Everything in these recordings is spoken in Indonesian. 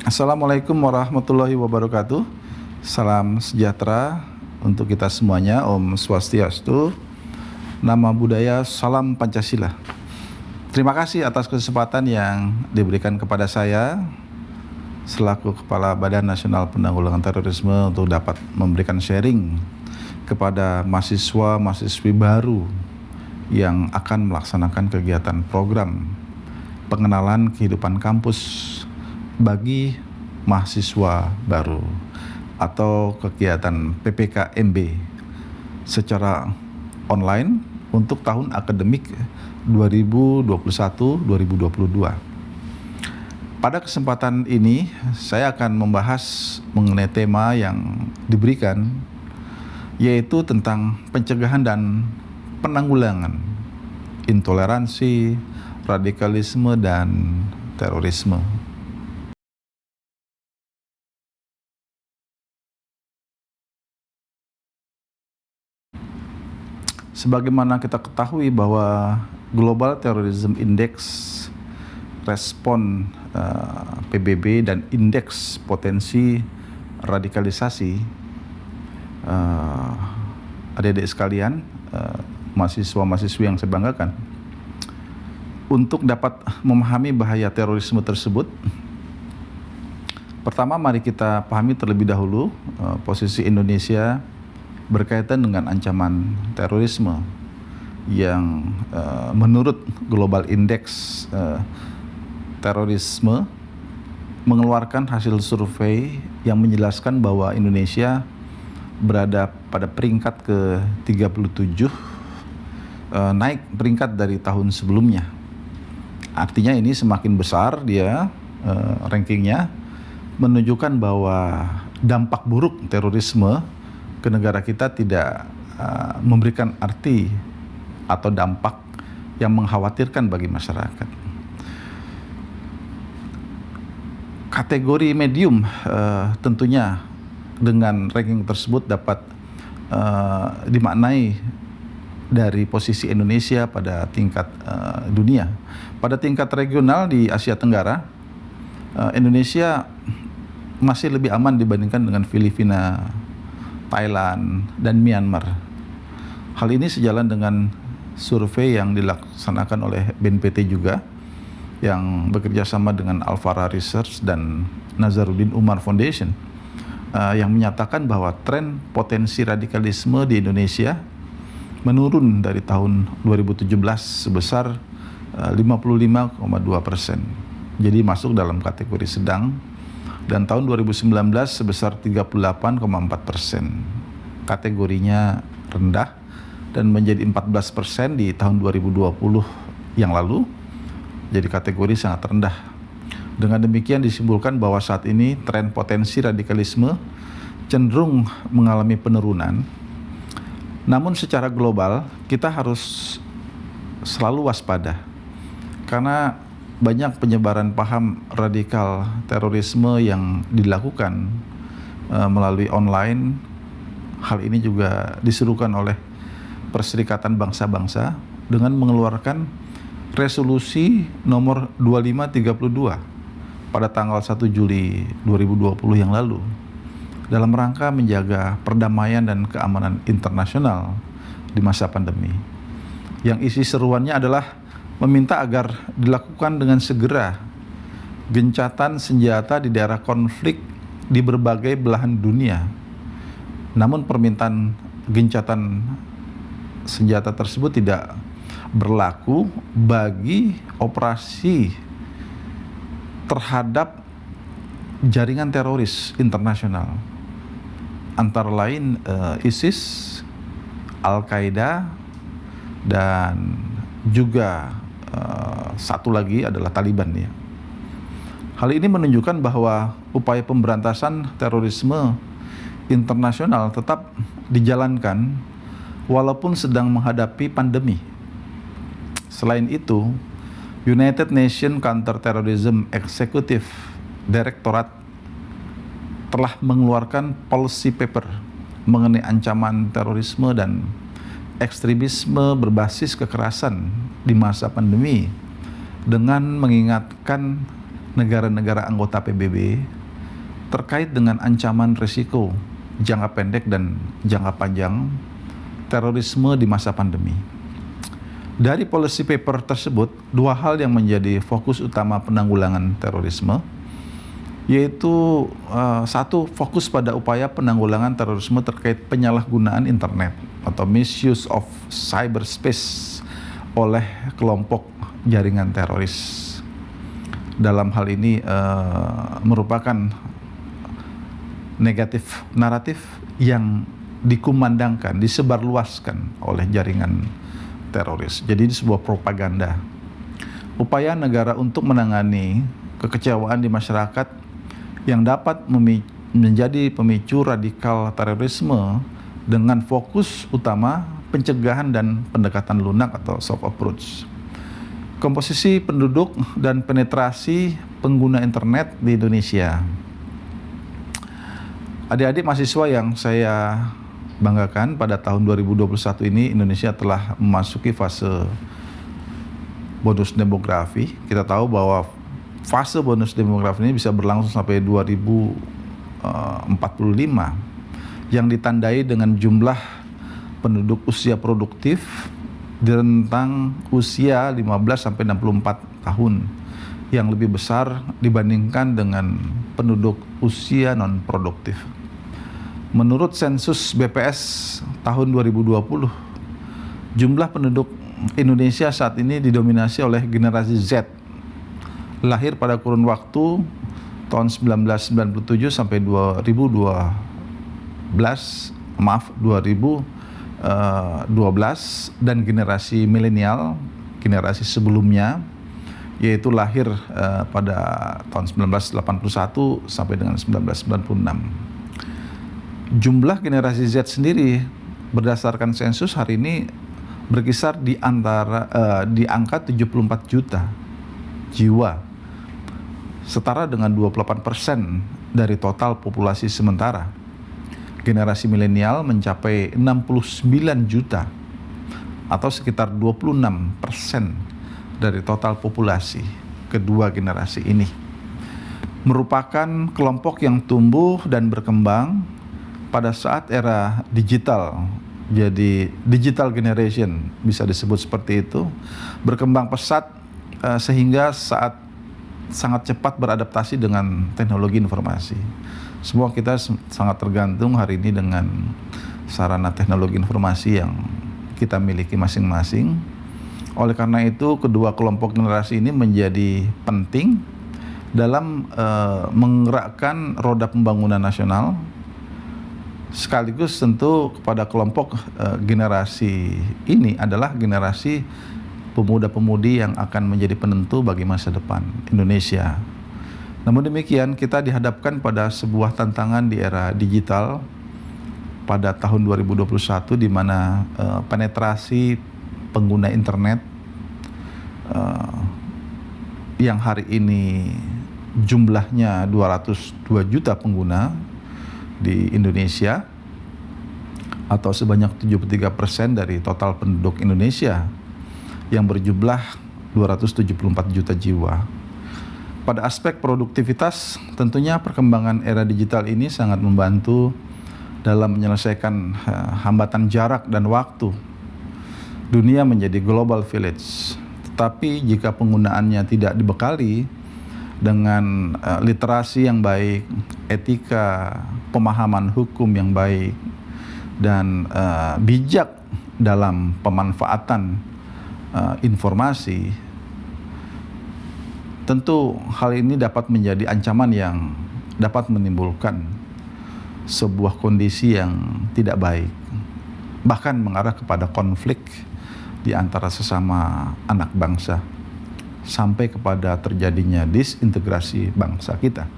Assalamualaikum warahmatullahi wabarakatuh. Salam sejahtera untuk kita semuanya. Om Swastiastu. Nama budaya, salam Pancasila. Terima kasih atas kesempatan yang diberikan kepada saya selaku Kepala Badan Nasional Penanggulangan Terorisme untuk dapat memberikan sharing kepada mahasiswa-mahasiswi baru yang akan melaksanakan kegiatan program pengenalan kehidupan kampus bagi mahasiswa baru atau kegiatan PPKMB secara online untuk tahun akademik 2021-2022. Pada kesempatan ini saya akan membahas mengenai tema yang diberikan, yaitu tentang pencegahan dan penanggulangan intoleransi, radikalisme, dan terorisme. Sebagaimana kita ketahui bahwa Global Terrorism Index, respon PBB, dan indeks potensi radikalisasi, adik-adik sekalian, mahasiswa-mahasiswi yang saya banggakan, untuk dapat memahami bahaya terorisme tersebut, pertama mari kita pahami terlebih dahulu posisi Indonesia berkaitan dengan ancaman terorisme yang menurut Global Index Terorisme mengeluarkan hasil survei yang menjelaskan bahwa Indonesia berada pada peringkat ke-37, naik peringkat dari tahun sebelumnya. Artinya ini semakin besar dia rankingnya, menunjukkan bahwa dampak buruk terorisme ke negara kita tidak memberikan arti atau dampak yang mengkhawatirkan bagi masyarakat. Kategori medium tentunya dengan ranking tersebut dapat dimaknai dari posisi Indonesia pada tingkat dunia. Pada tingkat regional di Asia Tenggara, Indonesia masih lebih aman dibandingkan dengan Filipina, Thailand, dan Myanmar. Hal ini sejalan dengan survei yang dilaksanakan oleh BNPT juga, yang bekerja sama dengan Alfara Research dan Nazaruddin Umar Foundation, yang menyatakan bahwa tren potensi radikalisme di Indonesia menurun dari tahun 2017 sebesar 55,2%. Jadi masuk dalam kategori sedang, dan tahun 2019 sebesar 38,4%. Kategorinya rendah, dan menjadi 14% di tahun 2020 yang lalu. Jadi kategori sangat rendah. Dengan demikian disimpulkan bahwa saat ini tren potensi radikalisme cenderung mengalami penurunan. Namun secara global kita harus selalu waspada, karena banyak penyebaran paham radikal terorisme yang dilakukan melalui online. Hal ini juga diserukan oleh Perserikatan Bangsa-Bangsa dengan mengeluarkan resolusi nomor 2532 pada tanggal 1 Juli 2020 yang lalu, dalam rangka menjaga perdamaian dan keamanan internasional di masa pandemi. Yang isi seruannya adalah meminta agar dilakukan dengan segera gencatan senjata di daerah konflik di berbagai belahan dunia. Namun permintaan gencatan senjata tersebut tidak berlaku bagi operasi terhadap jaringan teroris internasional, antara lain ISIS, Al-Qaeda, dan juga satu lagi adalah Taliban ya. Hal ini menunjukkan bahwa upaya pemberantasan terorisme internasional tetap dijalankan walaupun sedang menghadapi pandemi. Selain itu, United Nations Counterterrorism Executive Directorate telah mengeluarkan policy paper mengenai ancaman terorisme dan ekstremisme berbasis kekerasan di masa pandemi, dengan mengingatkan negara-negara anggota PBB terkait dengan ancaman risiko jangka pendek dan jangka panjang terorisme di masa pandemi. Dari policy paper tersebut, dua hal yang menjadi fokus utama penanggulangan terorisme, yaitu satu, fokus pada upaya penanggulangan terorisme terkait penyalahgunaan internet atau misuse of cyberspace oleh kelompok jaringan teroris. Dalam hal ini merupakan negatif naratif yang dikumandangkan, disebarluaskan oleh jaringan teroris. Jadi ini sebuah propaganda. Upaya negara untuk menangani kekecewaan di masyarakat yang dapat menjadi pemicu radikal terorisme dengan fokus utama pencegahan dan pendekatan lunak atau soft approach. Komposisi penduduk dan penetrasi pengguna internet di Indonesia. Adik-adik mahasiswa yang saya banggakan, pada tahun 2021 ini Indonesia telah memasuki fase bonus demografi. Kita tahu bahwa fase bonus demografi ini bisa berlangsung sampai 2045 yang ditandai dengan jumlah penduduk usia produktif di rentang usia 15 sampai 64 tahun yang lebih besar dibandingkan dengan penduduk usia non produktif. Menurut sensus BPS tahun 2020, jumlah penduduk Indonesia saat ini didominasi oleh generasi Z, lahir pada kurun waktu tahun 1997 sampai 2012, dan generasi milenial, generasi sebelumnya, yaitu lahir pada tahun 1981 sampai dengan 1996. Jumlah generasi Z sendiri berdasarkan sensus hari ini berkisar di angka 74 juta jiwa, setara dengan 28% dari total populasi sementara. Generasi milenial mencapai 69 juta atau sekitar 26% dari total populasi kedua generasi ini. Merupakan kelompok yang tumbuh dan berkembang pada saat era digital. Jadi digital generation bisa disebut seperti itu, berkembang pesat sehingga sangat cepat beradaptasi dengan teknologi informasi. Semua kita sangat tergantung hari ini dengan sarana teknologi informasi yang kita miliki masing-masing. Oleh karena itu, kedua kelompok generasi ini menjadi penting dalam menggerakkan roda pembangunan nasional, sekaligus tentu kepada kelompok generasi ini adalah generasi pemuda-pemudi yang akan menjadi penentu bagi masa depan Indonesia. Namun demikian, kita dihadapkan pada sebuah tantangan di era digital pada tahun 2021 di mana penetrasi pengguna internet yang hari ini jumlahnya 202 juta pengguna di Indonesia atau sebanyak 73% dari total penduduk Indonesia yang berjumlah 274 juta jiwa. Pada aspek produktivitas, tentunya perkembangan era digital ini sangat membantu dalam menyelesaikan hambatan jarak dan waktu. Dunia menjadi global village, tetapi jika penggunaannya tidak dibekali dengan literasi yang baik, etika, pemahaman hukum yang baik, dan bijak dalam pemanfaatan informasi, tentu hal ini dapat menjadi ancaman yang dapat menimbulkan sebuah kondisi yang tidak baik, bahkan mengarah kepada konflik di antara sesama anak bangsa, sampai kepada terjadinya disintegrasi bangsa kita.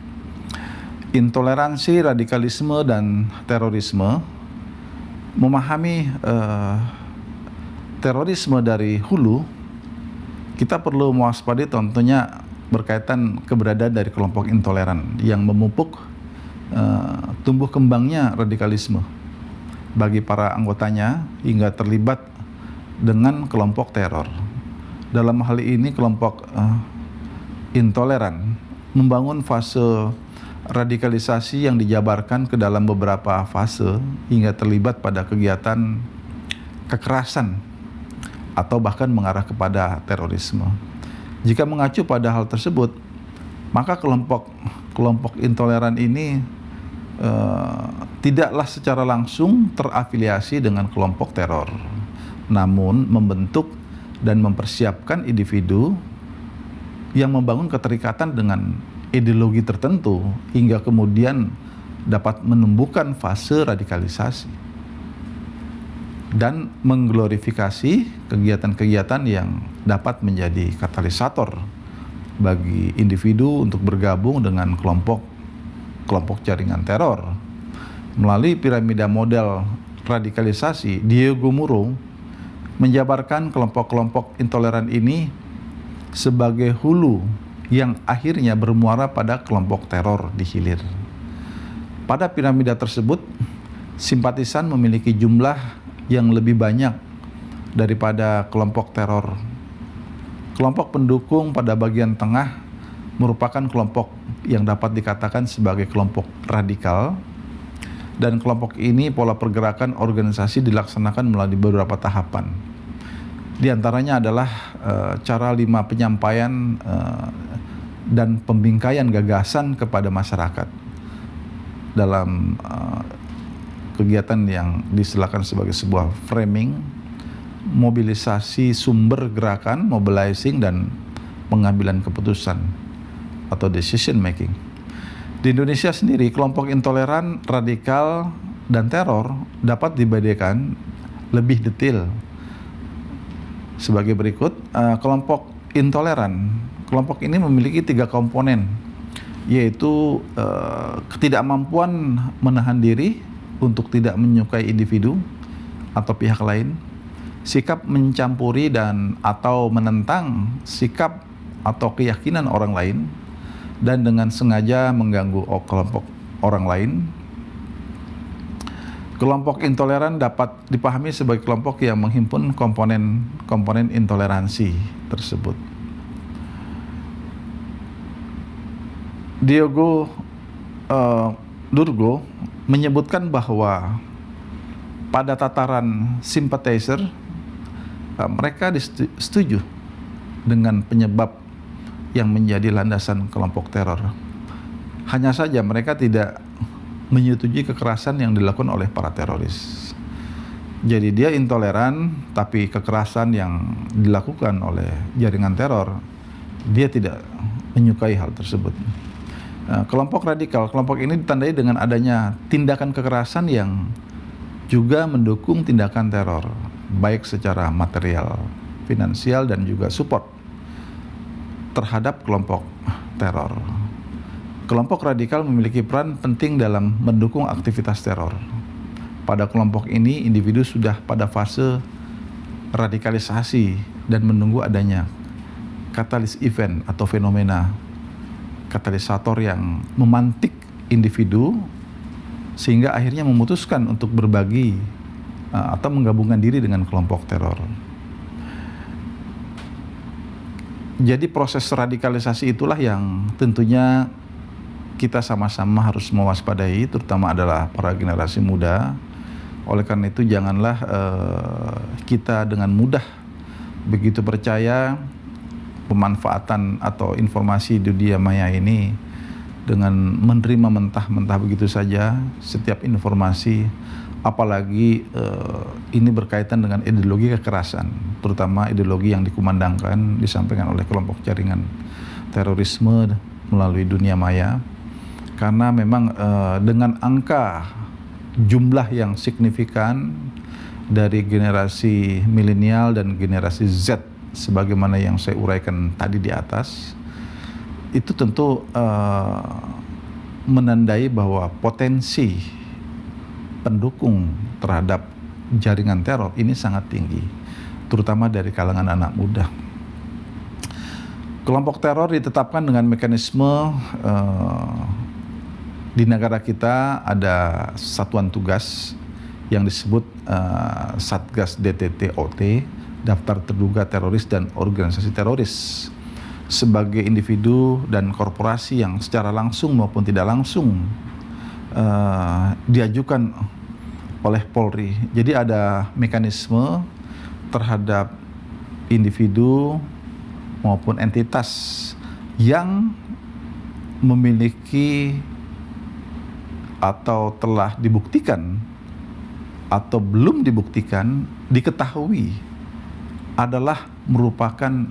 Intoleransi, radikalisme, dan terorisme. Memahami terorisme dari hulu, kita perlu mewaspadai tentunya berkaitan keberadaan dari kelompok intoleran yang memupuk tumbuh kembangnya radikalisme bagi para anggotanya hingga terlibat dengan kelompok teror. Dalam hal ini kelompok intoleran membangun fase radikalisasi yang dijabarkan ke dalam beberapa fase hingga terlibat pada kegiatan kekerasan atau bahkan mengarah kepada terorisme. Jika mengacu pada hal tersebut, maka kelompok intoleran ini tidaklah secara langsung terafiliasi dengan kelompok teror, namun membentuk dan mempersiapkan individu yang membangun keterikatan dengan ideologi tertentu hingga kemudian dapat menumbuhkan fase radikalisasi dan mengglorifikasi kegiatan-kegiatan yang dapat menjadi katalisator bagi individu untuk bergabung dengan kelompok jaringan teror. Melalui piramida model radikalisasi, Diego Muro menjabarkan kelompok-kelompok intoleran ini sebagai hulu yang akhirnya bermuara pada kelompok teror di hilir. Pada piramida tersebut, simpatisan memiliki jumlah yang lebih banyak daripada kelompok teror. Kelompok pendukung pada bagian tengah merupakan kelompok yang dapat dikatakan sebagai kelompok radikal, dan kelompok ini pola pergerakan organisasi dilaksanakan melalui beberapa tahapan. Di antaranya adalah cara 5 penyampaian dan pembingkaian gagasan kepada masyarakat dalam kegiatan yang diselakan sebagai sebuah framing, mobilisasi sumber gerakan, mobilizing, dan pengambilan keputusan atau decision making. Di Indonesia sendiri, kelompok intoleran, radikal, dan teror dapat dibedakan lebih detail sebagai berikut. Kelompok intoleran, kelompok ini memiliki 3 komponen, yaitu ketidakmampuan menahan diri untuk tidak menyukai individu atau pihak lain, sikap mencampuri dan atau menentang sikap atau keyakinan orang lain, dan dengan sengaja mengganggu kelompok orang lain. Kelompok intoleran dapat dipahami sebagai kelompok yang menghimpun komponen intoleransi tersebut. Diego Durgo menyebutkan bahwa pada tataran sympathizer, mereka setuju dengan penyebab yang menjadi landasan kelompok teror. Hanya saja mereka tidak menyetujui kekerasan yang dilakukan oleh para teroris. Jadi dia intoleran, tapi kekerasan yang dilakukan oleh jaringan teror, dia tidak menyukai hal tersebut. Kelompok radikal, kelompok ini ditandai dengan adanya tindakan kekerasan yang juga mendukung tindakan teror, baik secara material, finansial, dan juga support terhadap kelompok teror. Kelompok radikal memiliki peran penting dalam mendukung aktivitas teror. Pada kelompok ini, individu sudah pada fase radikalisasi dan menunggu adanya katalis event atau fenomena katalisator yang memantik individu sehingga akhirnya memutuskan untuk berbagi atau menggabungkan diri dengan kelompok teror. Jadi proses radikalisasi itulah yang tentunya kita sama-sama harus mewaspadai, terutama adalah para generasi muda. Oleh karena itu janganlah kita dengan mudah begitu percaya pemanfaatan atau informasi di dunia maya ini dengan menerima mentah-mentah begitu saja setiap informasi, apalagi ini berkaitan dengan ideologi kekerasan, terutama ideologi yang dikumandangkan, disampaikan oleh kelompok jaringan terorisme melalui dunia maya. Karena memang dengan angka jumlah yang signifikan dari generasi milenial dan generasi Z sebagaimana yang saya uraikan tadi di atas, itu tentu menandai bahwa potensi pendukung terhadap jaringan teror ini sangat tinggi, terutama dari kalangan anak muda. Kelompok teror ditetapkan dengan mekanisme di negara kita ada satuan tugas yang disebut Satgas DTT-OT, Daftar Terduga Teroris dan Organisasi Teroris. sebagai individu dan korporasi yang secara langsung maupun tidak langsung diajukan oleh Polri. Jadi ada mekanisme terhadap individu maupun entitas yang memiliki atau telah dibuktikan atau belum dibuktikan, diketahui adalah merupakan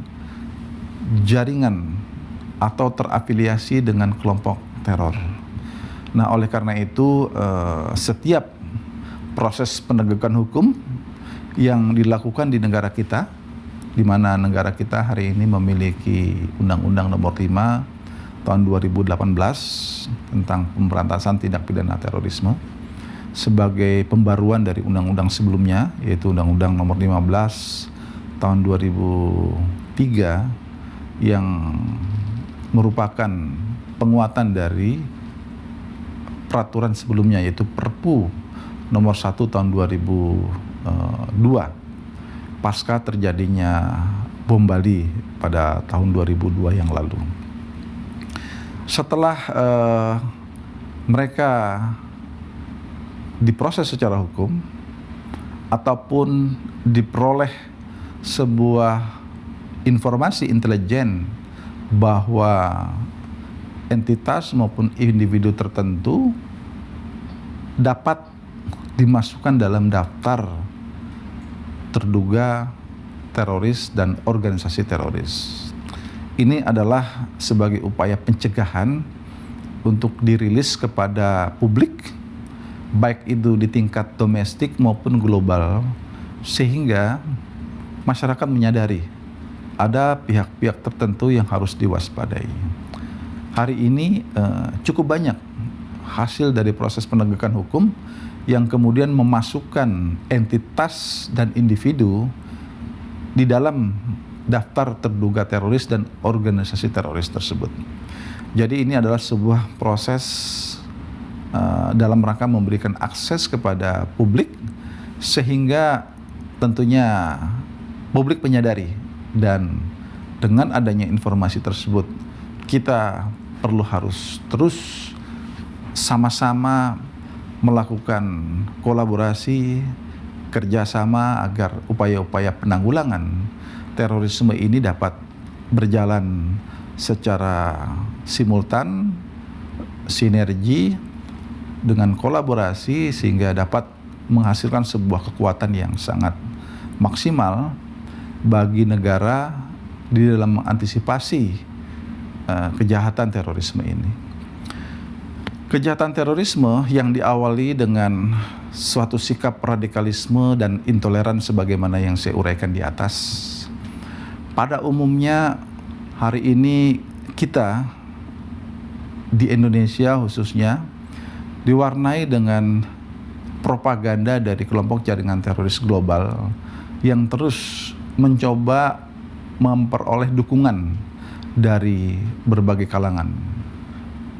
jaringan atau terafiliasi dengan kelompok teror. Nah, oleh karena itu setiap proses penegakan hukum yang dilakukan di negara kita, di mana negara kita hari ini memiliki Undang-Undang Nomor 5 tahun 2018 tentang pemberantasan tindak pidana terorisme sebagai pembaruan dari undang-undang sebelumnya, yaitu Undang-Undang Nomor 15 tahun 2003 yang merupakan penguatan dari peraturan sebelumnya, yaitu Perpu Nomor 1 tahun 2002 pasca terjadinya bom Bali pada tahun 2002 yang lalu. Setelah mereka diproses secara hukum ataupun diperoleh sebuah informasi intelijen bahwa entitas maupun individu tertentu dapat dimasukkan dalam daftar terduga teroris dan organisasi teroris. Ini adalah sebagai upaya pencegahan untuk dirilis kepada publik, baik itu di tingkat domestik maupun global, sehingga masyarakat menyadari ada pihak-pihak tertentu yang harus diwaspadai. Hari ini cukup banyak hasil dari proses penegakan hukum yang kemudian memasukkan entitas dan individu di dalam daftar terduga teroris dan organisasi teroris tersebut. Jadi ini adalah sebuah proses dalam rangka memberikan akses kepada publik, sehingga tentunya publik menyadari, dan dengan adanya informasi tersebut kita perlu harus terus sama-sama melakukan kolaborasi, kerjasama agar upaya-upaya penanggulangan terorisme ini dapat berjalan secara simultan, sinergi, dengan kolaborasi, sehingga dapat menghasilkan sebuah kekuatan yang sangat maksimal bagi negara di dalam mengantisipasi kejahatan terorisme ini. Kejahatan terorisme yang diawali dengan suatu sikap radikalisme dan intoleran sebagaimana yang saya uraikan di atas. Pada umumnya hari ini kita di Indonesia khususnya diwarnai dengan propaganda dari kelompok jaringan teroris global yang terus mencoba memperoleh dukungan dari berbagai kalangan,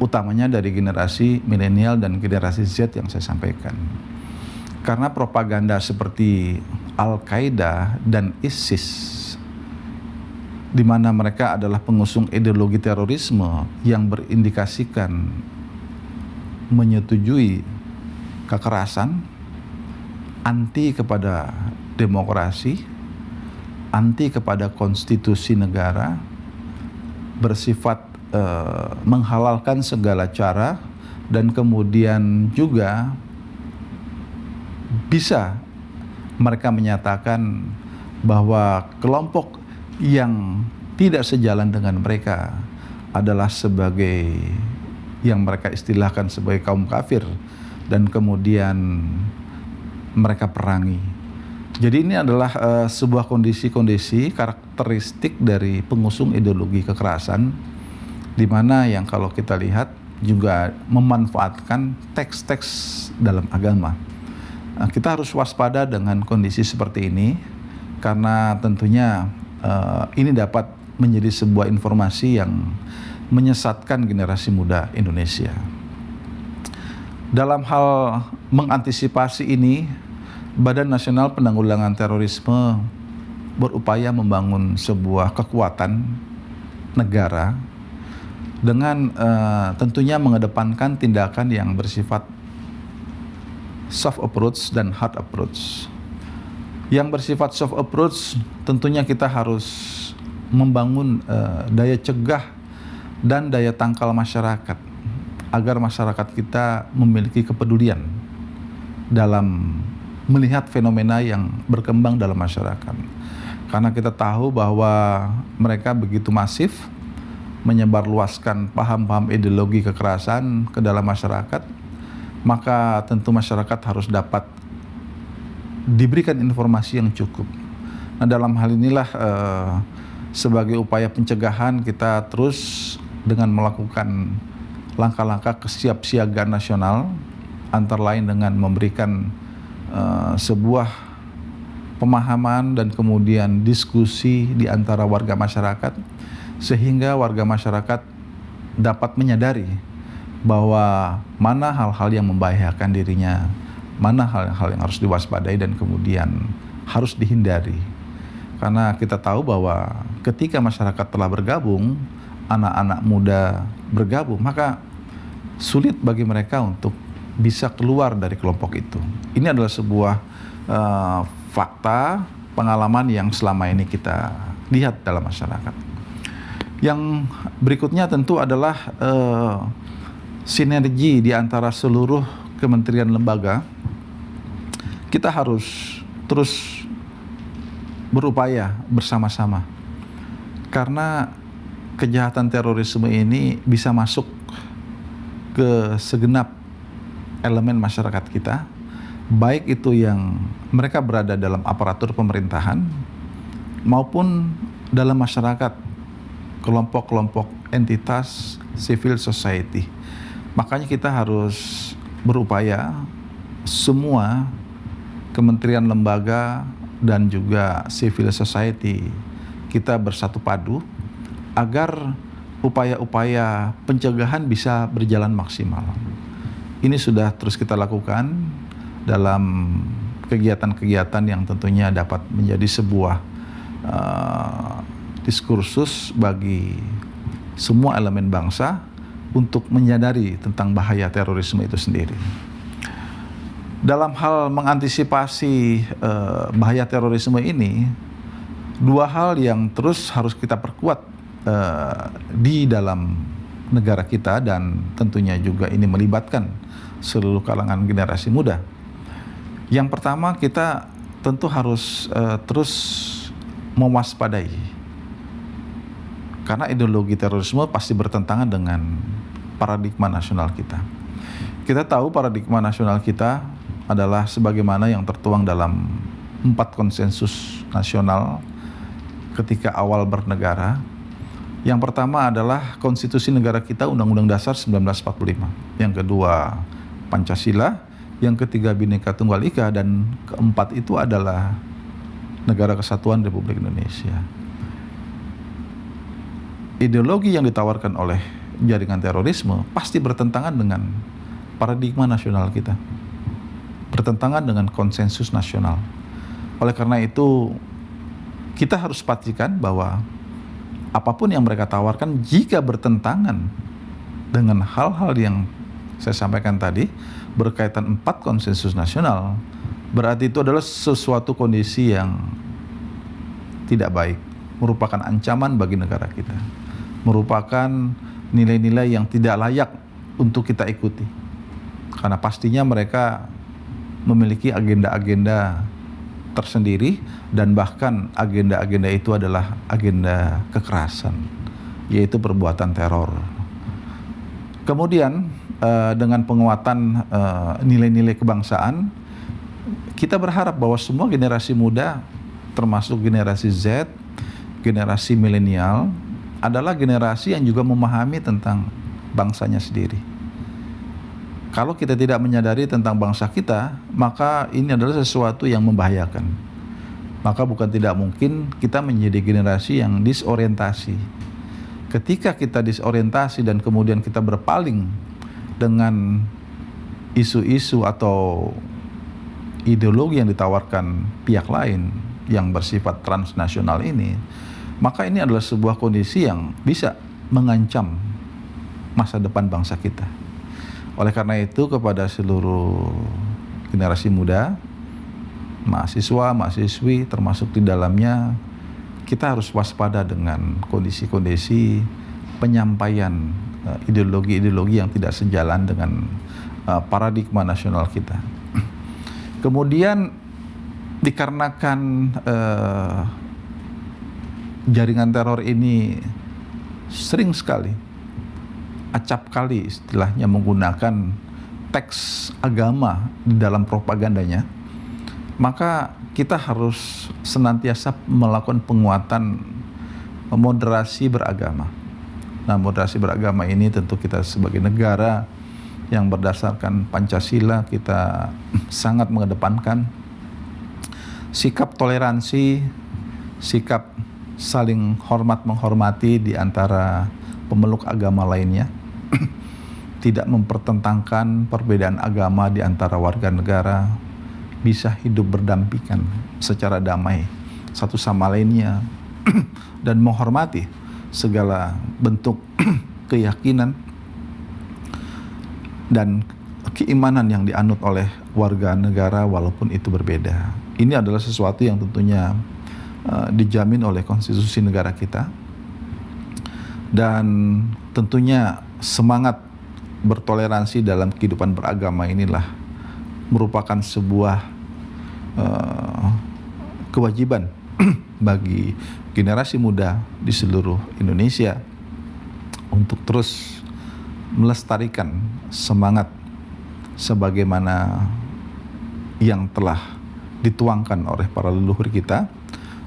utamanya dari generasi milenial dan generasi Z yang saya sampaikan. Karena propaganda seperti Al-Qaeda dan ISIS, di mana mereka adalah pengusung ideologi terorisme yang berindikasikan menyetujui kekerasan, anti kepada demokrasi, anti kepada konstitusi negara, bersifat menghalalkan segala cara, dan kemudian juga bisa mereka menyatakan bahwa kelompok yang tidak sejalan dengan mereka adalah sebagai yang mereka istilahkan sebagai kaum kafir, dan kemudian mereka perangi. Jadi ini adalah sebuah kondisi-kondisi karakteristik dari pengusung ideologi kekerasan, di mana yang kalau kita lihat juga memanfaatkan teks-teks dalam agama. Kita harus waspada dengan kondisi seperti ini, karena tentunya ini dapat menjadi sebuah informasi yang menyesatkan generasi muda Indonesia. Dalam hal mengantisipasi ini, Badan Nasional Penanggulangan Terorisme berupaya membangun sebuah kekuatan negara dengan tentunya mengedepankan tindakan yang bersifat soft approach dan hard approach. Yang bersifat soft approach tentunya kita harus membangun daya cegah dan daya tangkal masyarakat agar masyarakat kita memiliki kepedulian dalam melihat fenomena yang berkembang dalam masyarakat. Karena kita tahu bahwa mereka begitu masif menyebarluaskan paham-paham ideologi kekerasan ke dalam masyarakat, maka tentu masyarakat harus dapat diberikan informasi yang cukup. Nah, dalam hal inilah sebagai upaya pencegahan kita terus dengan melakukan langkah-langkah kesiapsiagaan nasional, antara lain dengan memberikan sebuah pemahaman dan kemudian diskusi di antara warga masyarakat, sehingga warga masyarakat dapat menyadari bahwa mana hal-hal yang membahayakan dirinya, mana hal-hal yang harus diwaspadai dan kemudian harus dihindari. Karena kita tahu bahwa ketika masyarakat telah bergabung, anak-anak muda bergabung, maka sulit bagi mereka untuk bisa keluar dari kelompok itu. Ini adalah sebuah fakta pengalaman yang selama ini kita lihat dalam masyarakat. Yang berikutnya tentu adalah sinergi di antara seluruh kementerian lembaga. Kita harus terus berupaya bersama-sama, karena kejahatan terorisme ini bisa masuk ke segenap elemen masyarakat kita, baik itu yang mereka berada dalam aparatur pemerintahan maupun dalam masyarakat, kelompok-kelompok entitas civil society. Makanya kita harus berupaya semua kementerian lembaga dan juga civil society kita bersatu padu agar upaya-upaya pencegahan bisa berjalan maksimal. Ini sudah terus kita lakukan dalam kegiatan-kegiatan yang tentunya dapat menjadi sebuah diskursus bagi semua elemen bangsa untuk menyadari tentang bahaya terorisme itu sendiri. Dalam hal mengantisipasi bahaya terorisme ini, dua hal yang terus harus kita perkuat di dalam negara kita, dan tentunya juga ini melibatkan seluruh kalangan generasi muda. Yang pertama, kita tentu harus terus mewaspadai, karena ideologi terorisme pasti bertentangan dengan paradigma nasional kita. Kita tahu paradigma nasional kita adalah sebagaimana yang tertuang dalam 4 konsensus nasional ketika awal bernegara. Yang pertama adalah konstitusi negara kita, Undang-Undang Dasar 1945. Yang kedua Pancasila, yang ketiga Bhinneka Tunggal Ika, dan keempat itu adalah Negara Kesatuan Republik Indonesia. Ideologi yang ditawarkan oleh jaringan terorisme pasti bertentangan dengan paradigma nasional kita, bertentangan dengan konsensus nasional. Oleh karena itu, kita harus pastikan bahwa apapun yang mereka tawarkan, jika bertentangan dengan hal-hal yang saya sampaikan tadi berkaitan 4 konsensus nasional, berarti itu adalah sesuatu kondisi yang tidak baik, merupakan ancaman bagi negara kita, merupakan nilai-nilai yang tidak layak untuk kita ikuti, karena pastinya mereka memiliki agenda-agenda tersendiri, dan bahkan agenda-agenda itu adalah agenda kekerasan, yaitu perbuatan teror. Kemudian dengan penguatan nilai-nilai kebangsaan, kita berharap bahwa semua generasi muda, termasuk generasi Z, generasi milenial, adalah generasi yang juga memahami tentang bangsanya sendiri. Kalau kita tidak menyadari tentang bangsa kita, maka ini adalah sesuatu yang membahayakan. Maka bukan tidak mungkin kita menjadi generasi yang disorientasi. Ketika kita disorientasi dan kemudian kita berpaling dengan isu-isu atau ideologi yang ditawarkan pihak lain yang bersifat transnasional ini, maka ini adalah sebuah kondisi yang bisa mengancam masa depan bangsa kita. Oleh karena itu, kepada seluruh generasi muda, mahasiswa, mahasiswi termasuk di dalamnya, kita harus waspada dengan kondisi-kondisi penyampaian ideologi-ideologi yang tidak sejalan dengan paradigma nasional kita. Kemudian dikarenakan jaringan teror ini sering sekali, acap kali istilahnya, menggunakan teks agama di dalam propagandanya, maka kita harus senantiasa melakukan penguatan moderasi beragama. Nah, moderasi beragama ini tentu kita sebagai negara yang berdasarkan Pancasila, kita sangat mengedepankan sikap toleransi, sikap saling hormat menghormati di antara pemeluk agama lainnya, tidak mempertentangkan perbedaan agama di antara warga negara, bisa hidup berdampingan secara damai satu sama lainnya dan menghormati segala bentuk keyakinan dan keimanan yang dianut oleh warga negara walaupun itu berbeda. Ini adalah sesuatu yang tentunya dijamin oleh konstitusi negara kita, dan tentunya semangat bertoleransi dalam kehidupan beragama inilah merupakan sebuah kewajiban bagi generasi muda di seluruh Indonesia untuk terus melestarikan semangat sebagaimana yang telah dituangkan oleh para leluhur kita,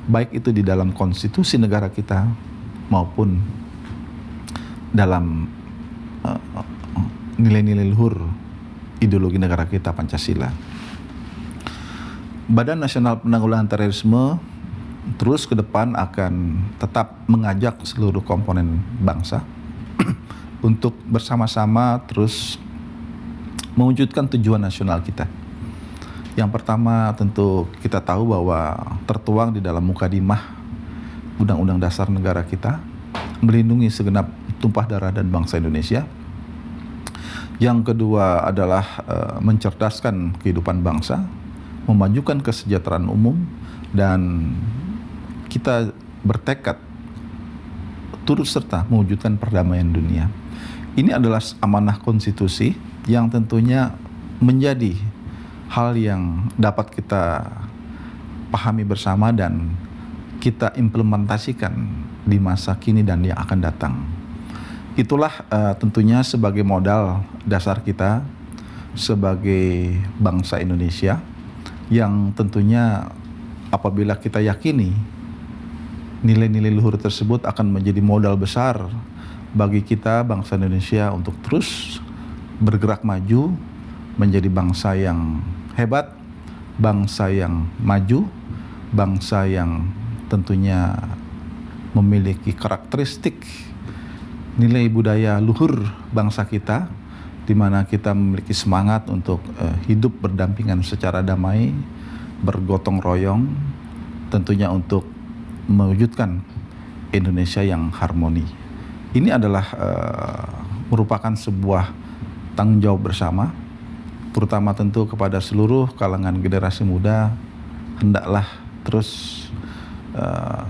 baik itu di dalam konstitusi negara kita maupun dalam nilai-nilai luhur ideologi negara kita, Pancasila. Badan Nasional Penanggulangan Terorisme terus ke depan akan tetap mengajak seluruh komponen bangsa untuk bersama-sama terus mewujudkan tujuan nasional kita. Yang pertama, tentu kita tahu bahwa tertuang di dalam mukadimah Undang-Undang Dasar Negara kita melindungi segenap tumpah darah dan bangsa Indonesia. Yang kedua adalah mencerdaskan kehidupan bangsa, memajukan kesejahteraan umum, dan kita bertekad turut serta mewujudkan perdamaian dunia. Ini adalah amanah konstitusi yang tentunya menjadi hal yang dapat kita pahami bersama dan kita implementasikan di masa kini dan yang akan datang. Itulah tentunya sebagai modal dasar kita sebagai bangsa Indonesia, yang tentunya apabila kita yakini nilai-nilai luhur tersebut akan menjadi modal besar bagi kita bangsa Indonesia untuk terus bergerak maju menjadi bangsa yang hebat, bangsa yang maju, bangsa yang tentunya memiliki karakteristik nilai budaya luhur bangsa kita, di mana kita memiliki semangat untuk hidup berdampingan secara damai, bergotong royong, tentunya untuk mewujudkan Indonesia yang harmoni. Ini adalah merupakan sebuah tanggung jawab bersama, terutama tentu kepada seluruh kalangan generasi muda. Hendaklah terus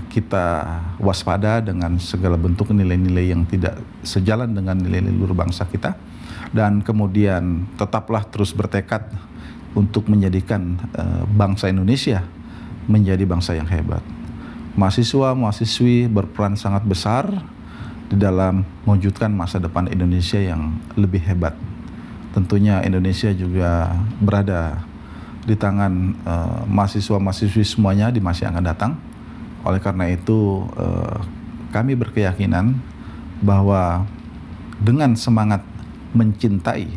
kita waspada dengan segala bentuk nilai-nilai yang tidak sejalan dengan nilai-nilai luhur bangsa kita, dan kemudian tetaplah terus bertekad untuk menjadikan bangsa Indonesia menjadi bangsa yang hebat. Mahasiswa, mahasiswi berperan sangat besar di dalam mewujudkan masa depan Indonesia yang lebih hebat. Tentunya Indonesia juga berada di tangan mahasiswa-mahasiswi semuanya di masa yang akan datang. Oleh karena itu, kami berkeyakinan bahwa dengan semangat mencintai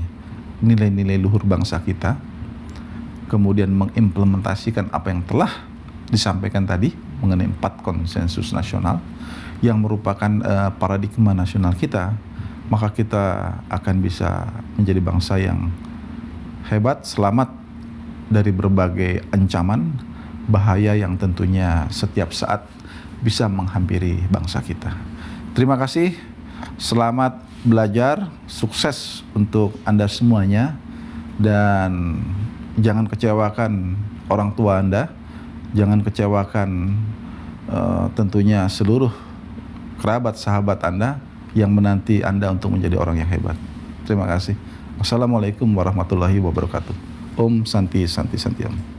nilai-nilai luhur bangsa kita, kemudian mengimplementasikan apa yang telah disampaikan tadi mengenai 4 konsensus nasional yang merupakan paradigma nasional kita, maka kita akan bisa menjadi bangsa yang hebat, selamat dari berbagai ancaman, bahaya yang tentunya setiap saat bisa menghampiri bangsa kita. Terima kasih, selamat belajar, sukses untuk Anda semuanya, dan jangan kecewakan orang tua Anda, jangan kecewakan tentunya seluruh kerabat sahabat Anda yang menanti Anda untuk menjadi orang yang hebat. Terima kasih. Wassalamualaikum warahmatullahi wabarakatuh. Om Santi Santi Santi Om.